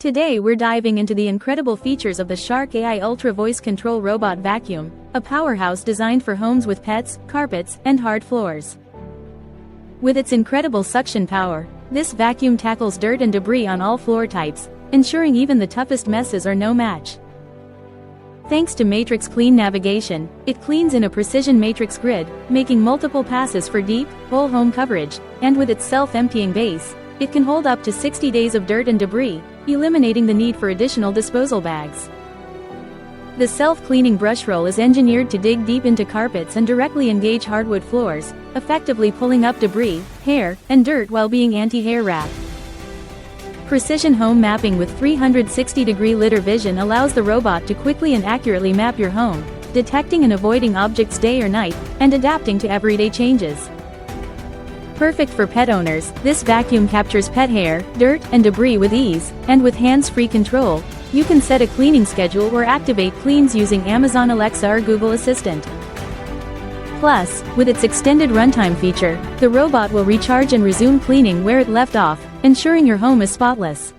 Today we're diving into the incredible features of the Shark AI Ultra Voice Control Robot Vacuum, a powerhouse designed for homes with pets, carpets, and hard floors. With its incredible suction power, this vacuum tackles dirt and debris on all floor types, ensuring even the toughest messes are no match. Thanks to Matrix Clean navigation, it cleans in a precision matrix grid, making multiple passes for deep, whole home coverage, and with its self-emptying base, it can hold up to 60 days of dirt and debris, eliminating the need for additional disposal bags. The self-cleaning brush roll is engineered to dig deep into carpets and directly engage hardwood floors, effectively pulling up debris, hair, and dirt while being anti-hair wrap. Precision home mapping with 360-degree lidar vision allows the robot to quickly and accurately map your home, detecting and avoiding objects day or night, and adapting to everyday changes. Perfect for pet owners, this vacuum captures pet hair, dirt, and debris with ease, and with hands-free control, you can set a cleaning schedule or activate cleans using Amazon Alexa or Google Assistant. Plus, with its extended runtime feature, the robot will recharge and resume cleaning where it left off, ensuring your home is spotless.